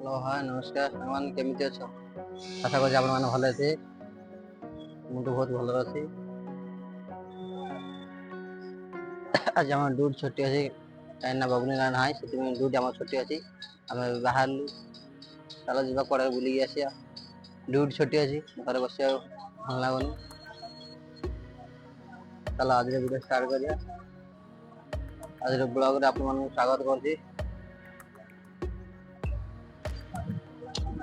Hello hi ନମସ୍କାର ସାଙ୍ଗମାନେ କେମିତି ଅଛ? ଆଶା କରୁଛି ଆପଣମାନେ ଭଲ ଅଛି। ମୁଁ ତ ବହୁତ ଭଲରେ ଅଛି। ଆଜି ଆମର ଡ୍ୟୁଟି ଛୁଟି ଅଛି କାହିଁକିନା ବବୁନି ଗାଁ ନାହିଁ, ସେଥିପାଇଁ ଡ୍ୟୁଟି ଆମର ଛୁଟି ଅଛି। ଆମେ ବାହାରିଲୁ, ଚାଲ ଯିବା କୁଆଡ଼େ ବୁଲିକି ଆସିବା। ଡ୍ୟୁଟି ଛୁଟି ଅଛି, ଘରେ ବସିବାକୁ ଭଲ ଲାଗୁନି। ଚାଲ ଆଜିର ଭିଡ଼ିଓ ଷ୍ଟାର୍ଟ କରିବା। ଆଜିର ବ୍ଲଗରେ ଆପଣମାନଙ୍କୁ ସ୍ୱାଗତ କରୁଛି।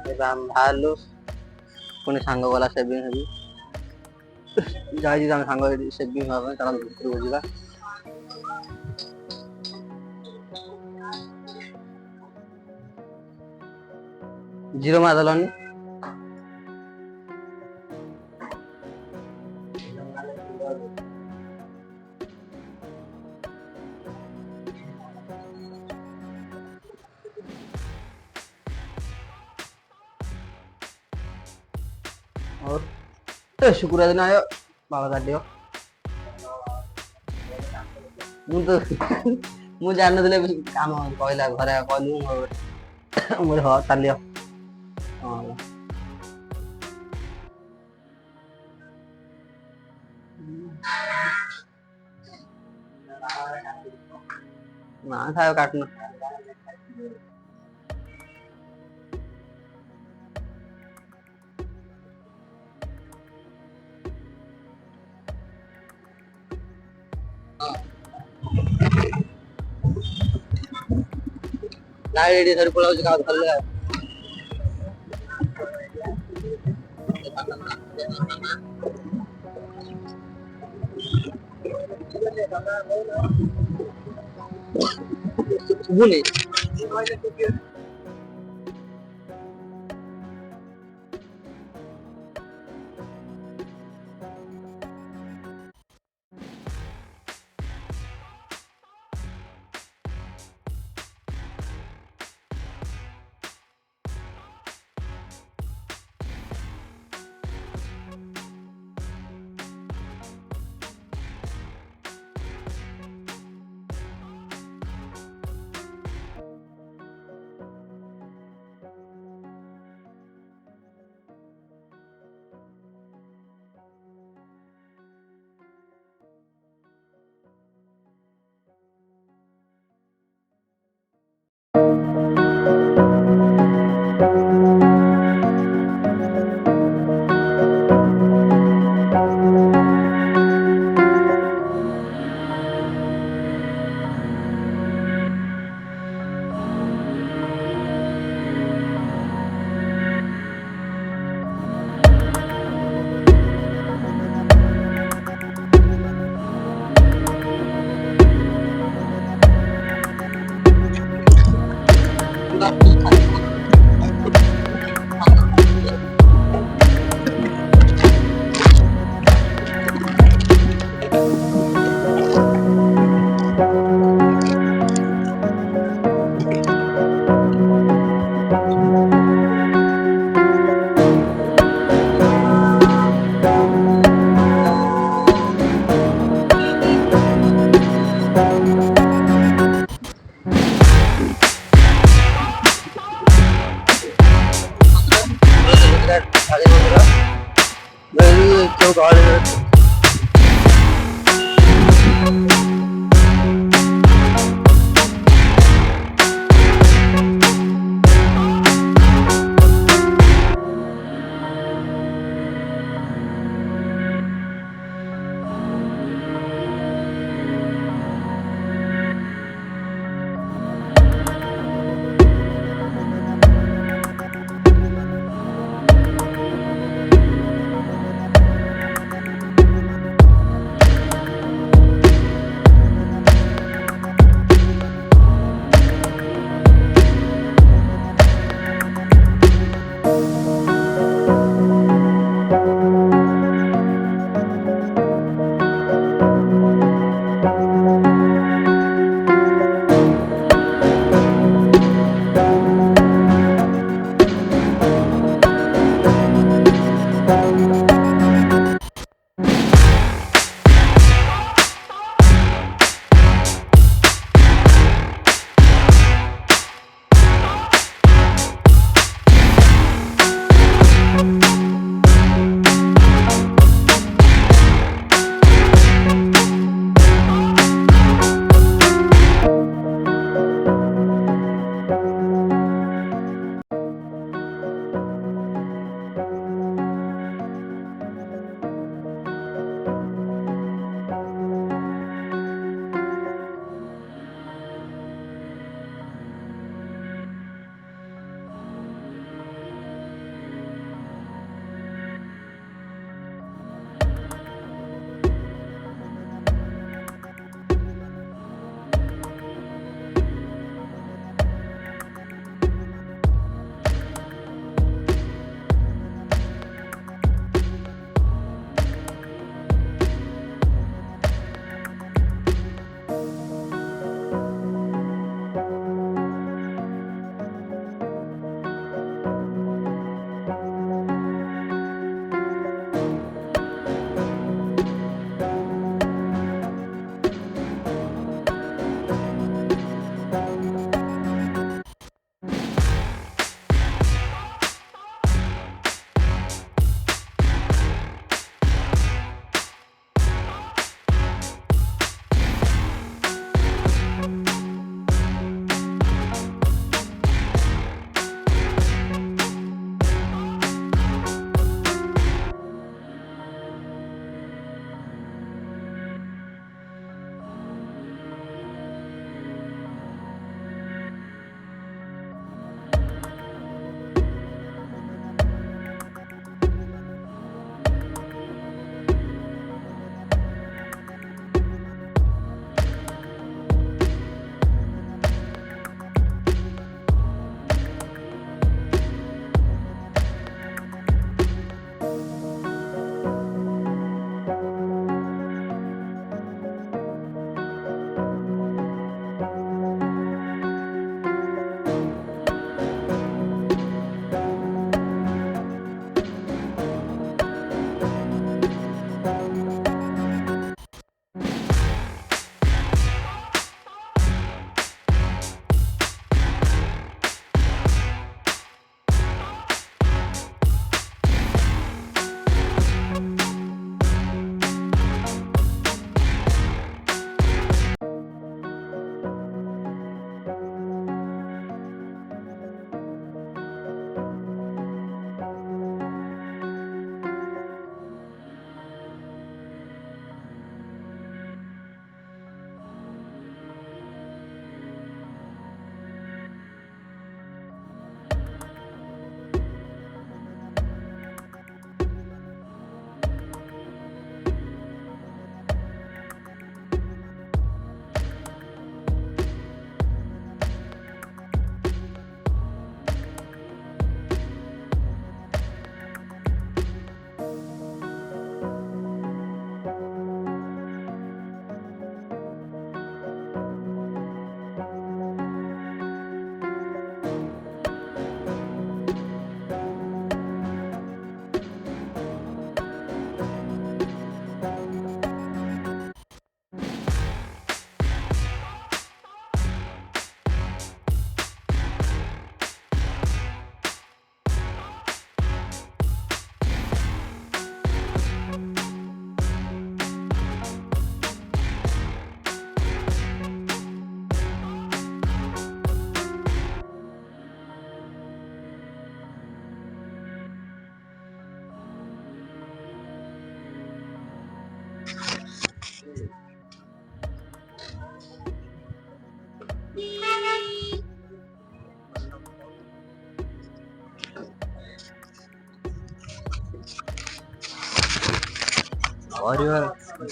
ଏବେ ଆମେ ବାହାରିଲୁ, ପୁଣି ସାଙ୍ଗ ଗଲା ସେଭିଂ ହେବି। ଯାଇଛି ଆମେ ସାଙ୍ଗ ହେଇକି ସେଭିଂ ହେବା ପାଇଁ, ଚାଲ ଭିତରକୁ ଯିବା। ଜିରୋ ମାରିଦେଲନି। और शुक्र दिन आयो बाबा काटियो ମୁଁ ଜାଣିନଥିଲି କାମ କହିଲା ଘରେ କହିଲୁ ମୁଁ ହଁ ଚାଲିବ। ହଁ ନା ଖାଇବା କାଟୁନ। ନାଇଁ ଏଇଠି ଧରି ପଳାଉଛି କାହାକୁ ଧରିଲେ ଆଉ। ଶୁଭୁନି।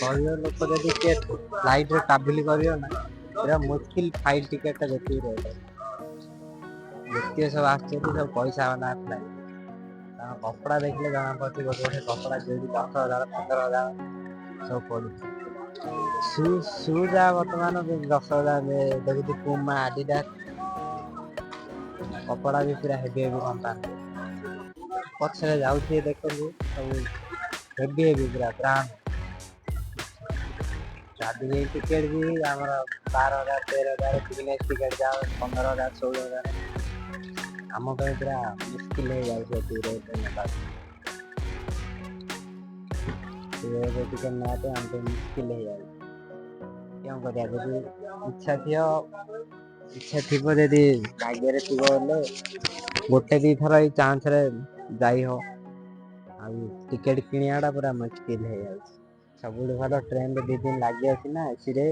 ଗରିବ ଲୋକ ଯଦି କିଏ ଫ୍ଲାଇଟ୍ ରେ ଟ୍ରାଭେଲ କରିବ ନା ପୁରା ମୁସ୍କିଲ ଫ୍ଲାଇଟ୍ ଟିକେଟ ଟା ଯେତିକି ରେଟ୍ ଯେତିକି ସବୁ ଆସୁଛନ୍ତି ସବୁ ପଇସା ବାଲା ଫ୍ଲାଇଟ୍ ତାଙ୍କ କପଡ଼ା ଦେଖିଲେ ଜଣା ପଡୁଛି ଗୋଟେ ଗୋଟେ କପଡ଼ା ଯୋଉଠି 10,000 15,000 ସବୁ ପଡୁଛି ସୁ ଯା ବର୍ତ୍ତମାନ 10,000 ଦେଖୁଛି ପୁମା ଆଡିଡାସ କପଡ଼ା ବି ପୁରା ହେଭି କମ୍ପାନୀ ପଛରେ ଯାଉଛି ଦେଖନ୍ତୁ ସବୁ ହେଭି ପୁରା ବ୍ରାଣ୍ଡ ଟ୍ରାଭେଲିଂ ଟିକେଟ ବି ଆମର 12,000 13,000 ବିଜନେସ ଟିକେଟ ଯାଅ 15,000 16,000 ଆମ ପାଇଁ ପୁରା ମୁସ୍କିଲ ହେଇଯାଉଛି ଏତିକି ରେଟ୍ ନେବାକୁ ଟିକେ ନେବା ପାଇଁ ଆମ ପାଇଁ ମୁସ୍କିଲ ହେଇଯାଉଛି କଣ କରିବା ଯଦି ଇଚ୍ଛା ଥିବ ଯଦି ଭାଗ୍ୟରେ ଥିବ ବୋଲେ ଗୋଟେ ଦିଥର ଏଇ ଚାନ୍ସ ରେ ଯାଇ ହବ ଆଉ ଟିକେଟ କିଣିବା ଟା ପୁରା ମୁସ୍କିଲ ହେଇଯାଉଛି ସବୁଠୁ ଭଲ ଟ୍ରେନରେ 2 ଦିନ ଲାଗି ଅଛି ନା ଏସିରେ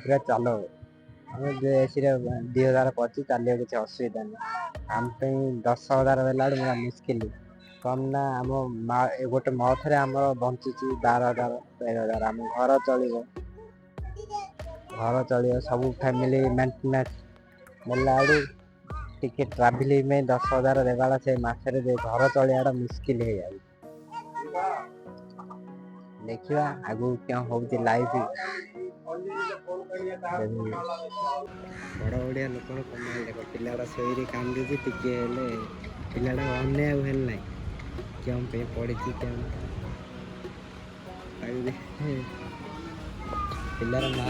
ପୁରା ଚାଲ ଆମେ ଏସିରେ 2,000 ପଡିଛି ଚାଲିବା କିଛି ଅସୁବିଧା ନାହିଁ ଆମ ପାଇଁ 10,000 ହେଲା ବେଳକୁ ପୁରା ମୁସ୍କିଲ କମ ନା ଆମ ଗୋଟେ ମଥରେ ଆମର ବଞ୍ଚୁଛି 12,000 13,000 ଆମ ଘର ଚଳିବ ସବୁ ଫ୍ୟାମିଲି ମେଣ୍ଟେନାନ୍ସ ନେଲା ବେଳୁ ଟିକେ ଟ୍ରାଭେଲିଂ ପାଇଁ 10,000 ଦେବାଟା ସେ ମାସରେ ଘର ଚଳିବା ଟା ମୁସ୍କିଲ ହେଇଯାଉଛି ଦେଖିବା ଆଗକୁ କଣ ହଉଛି ଲାଇଫ ବଡ ବଡିଆ ଲୋକର କମାଲ ଦେଖ ପିଲାଟା ଶୋଇରେ କାନ୍ଦୁଛି ଟିକେ ହେଲେ ପିଲାଟାକୁ ଅନେଇବାକୁ ହେଲେ ନାହିଁ କେଉଁ ପାଇଁ ପଢିଛି ପିଲାର ମା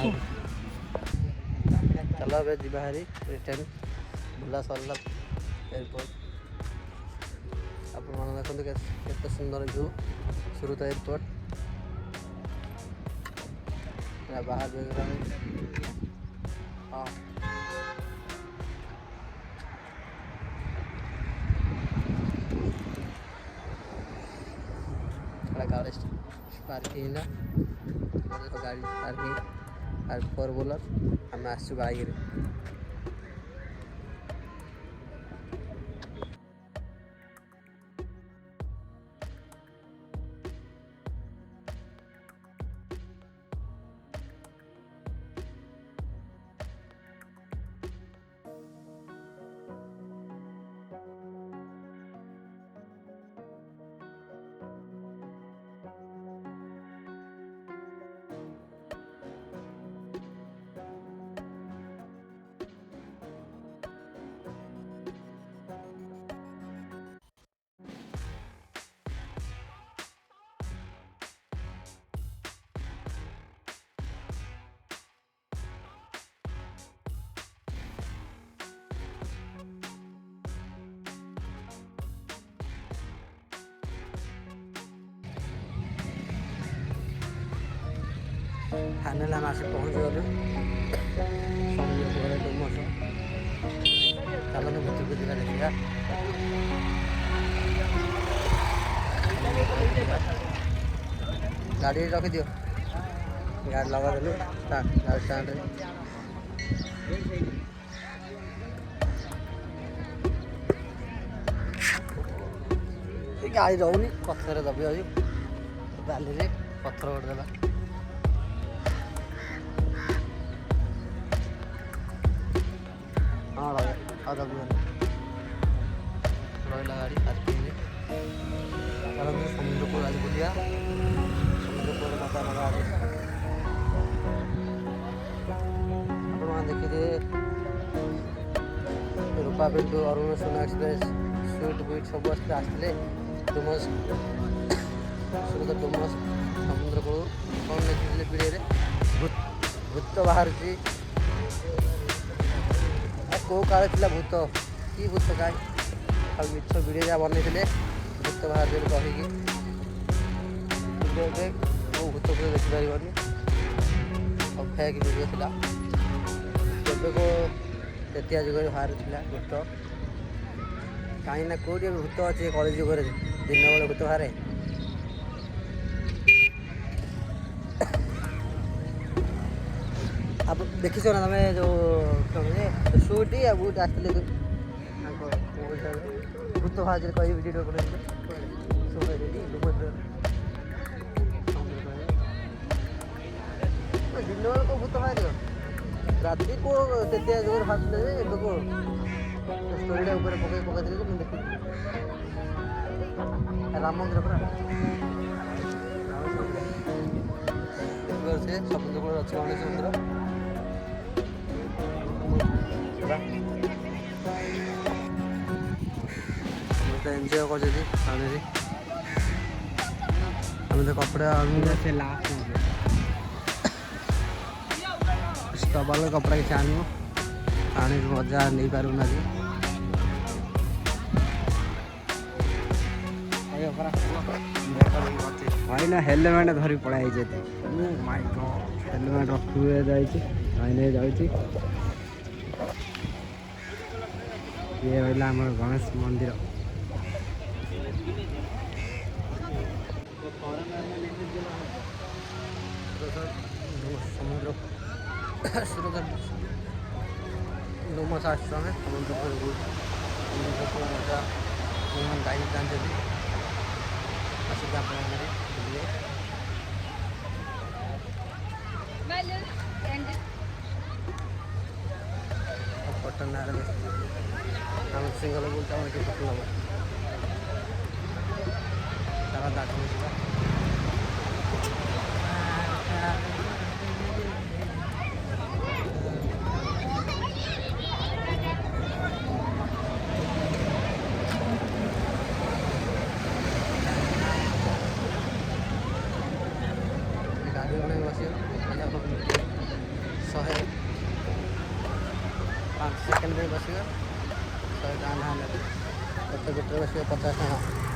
ଚାଲ ଏବେ ଯିବା ହାରି ରିଟର୍ନ ବୁଲା ସରିଲା ଏୟାରପୋର୍ଟ ଆପଣମାନେ ଦେଖନ୍ତୁ କେତେ ସୁନ୍ଦର ଭ୍ୟୁ ସୁରତ ଏୟାରପୋର୍ଟ ବାହାର ବ୍ୟାକଗ୍ରାଉଣ୍ଡ ହଁ ଗାଡ଼ି ପାର୍କିଂ ହେଲା ଗାଡ଼ି ପାର୍କିଂ আর 4 ବୋଲର ଆମେ ଆସିଛୁ ବାଇକରେ फाइनल हम आसे पहुँच गलु समझ डुमस चलो भूत को देखा गाड़ी रखी दियो गाड़ी लगा देलु गाड़ी स्टार्ट गाड़ी रोनी पत्थर दबी जाऊँ बाली पत्थर गोटे देला हाँ दबी रहा गाड़ी पार्किंग समुद्रकूल आज बुलिया समुद्रकूल मजा मजा आज आप देखिए रूपा पिंटू अरुण सोना एक्सप्रेस स्वीट बीट सब आसते डुमस सुरत डुमस समुद्रकूल कौन देखी पीढ़ी भूत बाहर कौ काले भूत कि भूत कहीं मिछ भिडियो जहाँ बनई भूत बाहर कहीकि भूत को देखिपर फेक भिडियो था केवे को तेतिया जुग बाहर भूत कहीं कौटी भूत अच्छे कली जुग दिन बेले भूत बाहर आप देखी ना तुम जो सुटी आ बुट आसते भूत भाज कह भिडियो दिन बेल को भूत बाहर राति को जोर भाजले स्टोरी ऊपर पकई पकई मुझे देखी राम मंदिर पूरा से समुद्र कूल अच्छे गणेश मंदिर एंजय कर कपड़ा से लास्ट स्टबल कपड़ा किसी आन आने मजा नहीं पारूना भाई ना हेलमेट धरी पड़ाई जेते माय गॉड हेलमेट रखुए जाइए भाई जाऊँगी ये रहा आम गणेश मंदिर समुद्र डुमस आसमें समुद्र गाइड जानते पटन आम सिंगल बोलते पटन सारा दाट शहे 5 सेकेंड में बसगा 100 टका ना तो गोटे बस 50 टका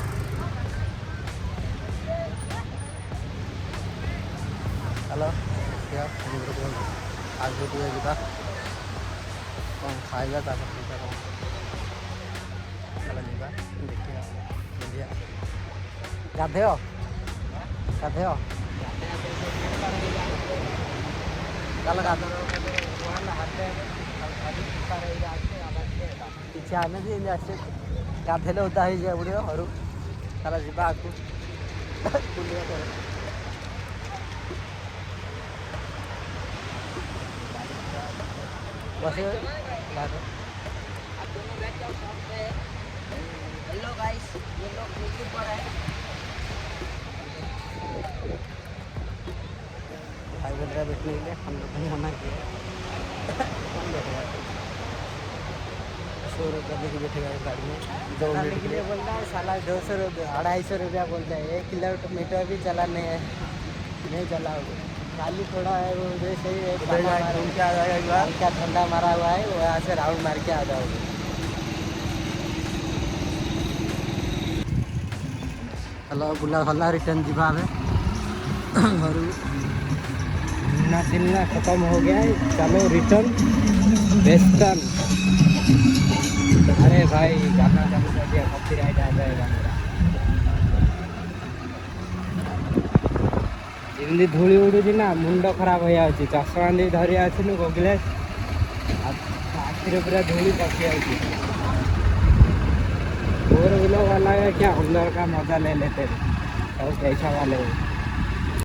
चलो समुद्र कूल आगे टे जा कौन खाइबा पैसा कौन चलो जा देखिए बुझिया गाधे गाधे चल गाधे पीछे आने दी आसे गाधेले उदा हो जाए पड़ो हरू चल जा आगे बस हेलो गाइस ये लोग यूट्यूब पर है भाई बंदरा बैठने के लिए हम लोग ने मना किया 100 रुपये देके बैठेगा गाड़ी में 2 मिनट के लिए बोलता है साला 200 रुपये 250 रुपया बोलता है 1 किलोमीटर भी चलाने है नहीं चलाओगे खाली थोड़ा है वो वैसे ही घूम के आ जाएगा हल्का ठंडा मारा हुआ है वहाँ से राउंड मार के आ जाओगे चलो बुला भला रिटर्न जीवा घर घूमना फिरना खत्म हो गया है चलो रिटर्न वेस्टर्न अरे भाई गाना चालू कर दिया कॉपीराइट आ जाएगा मेरा ଯେମିତି ଧୂଳି ଉଡ଼ୁଛି ନା ମୁଣ୍ଡ ଖରାପ ହେଇଯାଉଛି ଚଷମା ଦେଇ ଧରି ଆସିଲୁ ଗୋଗଲେସ୍ ଆଖିରେ ପୁରା ଧୂଳି ପଶି ଯାଉଛି फोर व्हीलर वाला है क्या अंदर का मजा ले लेते हैं और कैसा वाले